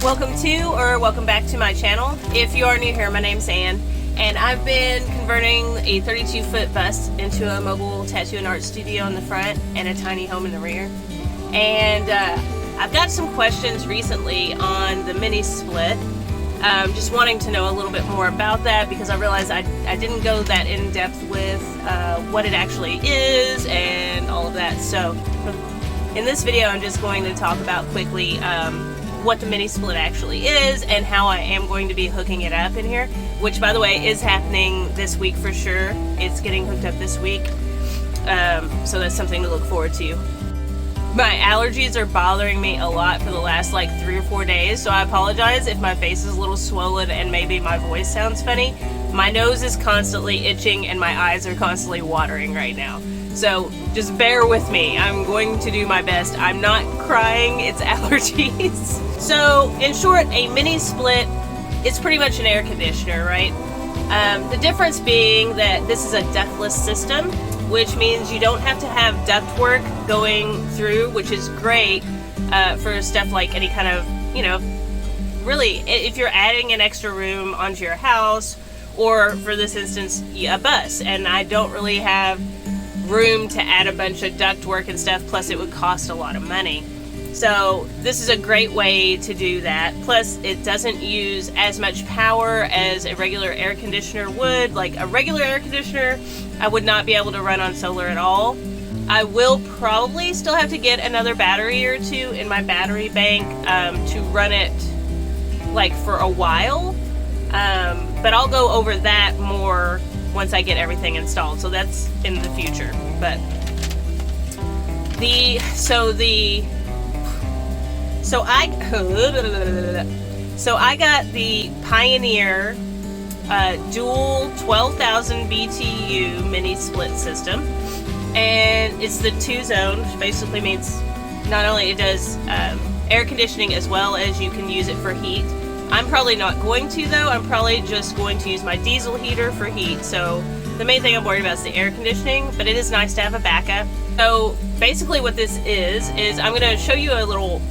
Welcome to or welcome back to my channel. If you are new here, my name's Ann, and I've been converting a 32-foot bus into a mobile tattoo and art studio in the front and a tiny home in the rear. And I've got some questions recently on the mini split. Just wanting to know a little bit more about that because I realized I didn't go that in depth with what it actually is and all of that. So in this video, I'm just going to talk about quickly what the mini split actually is and how I am going to be hooking it up in here, which by the way is happening this week for sure. It's getting hooked up this week, so that's something to look forward to. My allergies are bothering me a lot for the last like 3 or 4 days, so I apologize if my face is a little swollen and maybe my voice sounds funny. My nose is constantly itching and my eyes are constantly watering right now. So just bear with me. I'm going to do my best. I'm not crying, it's allergies. So in short, a mini split is pretty much an air conditioner, right? The difference being that this is a ductless system, which means you don't have to have ductwork going through, which is great for stuff like any kind of, really, if you're adding an extra room onto your house, or for this instance, a bus, and I don't really have room to add a bunch of ductwork and stuff, plus it would cost a lot of money. So this is a great way to do that. Plus it doesn't use as much power as a regular air conditioner would. Like a regular air conditioner, I would not be able to run on solar at all. I will probably still have to get another battery or two in my battery bank to run it like for a while. But I'll go over that more once I get everything installed. So that's in the future. But So I got the Pioneer dual 12,000 BTU mini split system, and it's the 2-zone, which basically means not only it does air conditioning as well as you can use it for heat. I'm probably not going to though. I'm probably just going to use my diesel heater for heat. So the main thing I'm worried about is the air conditioning, but it is nice to have a backup. So basically what this is I'm going to show you a little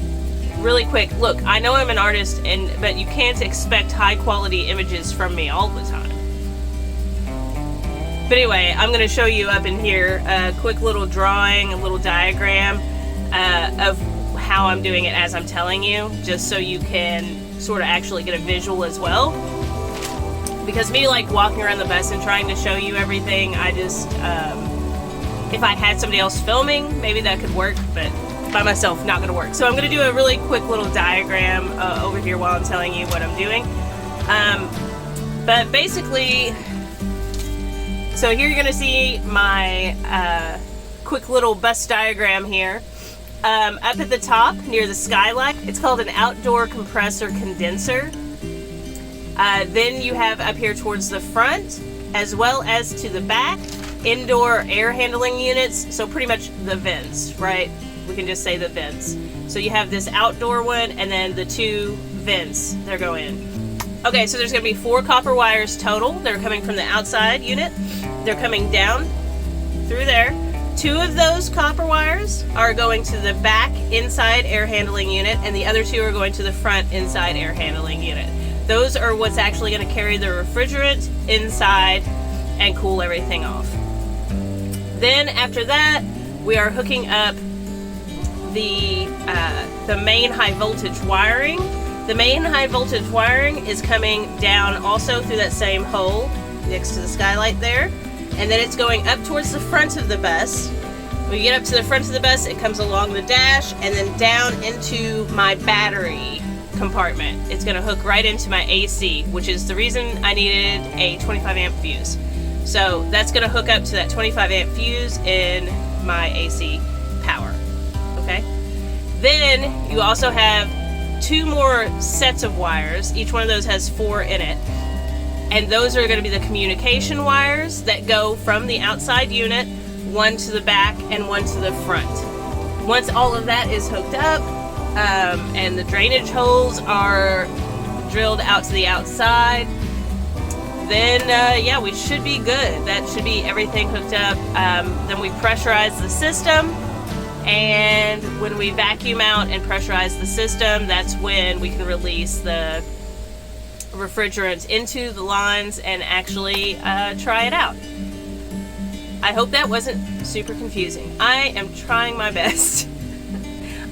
really quick look. I know I'm an artist, but you can't expect high quality images from me all the time. But anyway, I'm going to show you up in here a quick little drawing, a little diagram of how I'm doing it as I'm telling you, just so you can sort of actually get a visual as well. Because me like walking around the bus and trying to show you everything, I just, if I had somebody else filming, maybe that could work, but by myself, not gonna work. So I'm gonna do a really quick little diagram over here while I'm telling you what I'm doing. But basically, so here you're gonna see my quick little bus diagram here. Up at the top near the skylight, it's called an outdoor compressor condenser. Then you have up here towards the front, as well as to the back, indoor air handling units. So pretty much the vents, right? We can just say the vents. So you have this outdoor one and then the 2 vents that go in. Okay, so there's gonna be 4 copper wires total. They're coming from the outside unit. They're coming down through there. 2 of those copper wires are going to the back inside air handling unit, and the other 2 are going to the front inside air handling unit. Those are what's actually going to carry the refrigerant inside and cool everything off. Then after that, we are hooking up the main high voltage wiring. The main high voltage wiring is coming down also through that same hole next to the skylight there. And then it's going up towards the front of the bus. When you get up to the front of the bus, it comes along the dash and then down into my battery compartment. It's gonna hook right into my AC, which is the reason I needed a 25 amp fuse. So that's gonna hook up to that 25 amp fuse in my AC power, okay? Then you also have 2 more sets of wires. Each one of those has 4 in it. And those are going to be the communication wires that go from the outside unit, 1 to the back and 1 to the front. Once all of that is hooked up, and the drainage holes are drilled out to the outside, then yeah, we should be good. That should be everything hooked up. Then we pressurize the system, And when we vacuum out and pressurize the system, that's when we can release the refrigerant into the lines and actually try it out. I hope that wasn't super confusing. I am trying my best.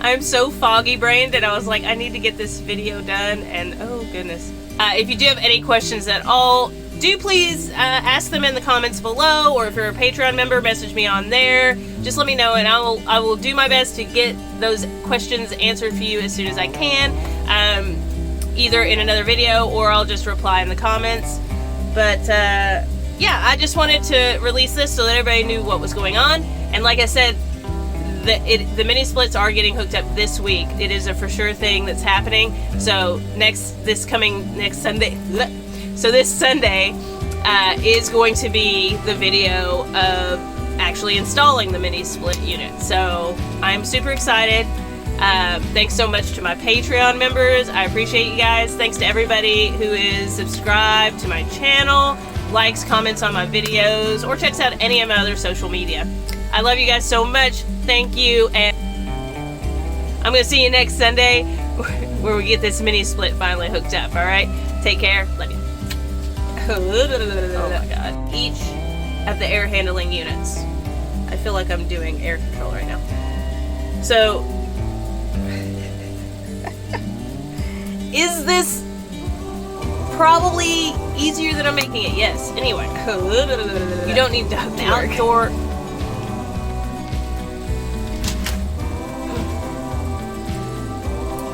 I'm so foggy brained that I was like, I need to get this video done, and oh goodness. If you do have any questions at all, do please ask them in the comments below, or if you're a Patreon member, message me on there. Just let me know, and I will do my best to get those questions answered for you as soon as I can, either in another video or I'll just reply in the comments. But yeah, I just wanted to release this so that everybody knew what was going on. And like I said, the mini splits are getting hooked up this week. It is a for sure thing that's happening. So this Sunday, so this Sunday is going to be the video of actually installing the mini split unit. So I'm super excited. Thanks so much to my Patreon members. I appreciate you guys. Thanks to everybody who is subscribed to my channel, likes, comments on my videos, or checks out any of my other social media. I love you guys so much. Thank you, and I'm going to see you next Sunday where we get this mini split finally hooked up, alright? Take care. Love you. Oh my god. Each of the air handling units. I feel like I'm doing air control right now. So, is this probably easier than I'm making it? Yes. Anyway. You don't need to hook the outdoor.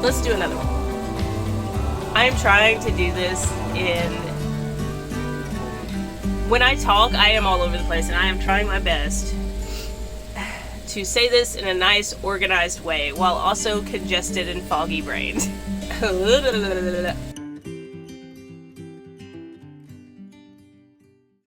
Let's do another one. I am trying to do this when I talk, I am all over the place, and I am trying my best to say this in a nice, organized way while also congested and foggy brained.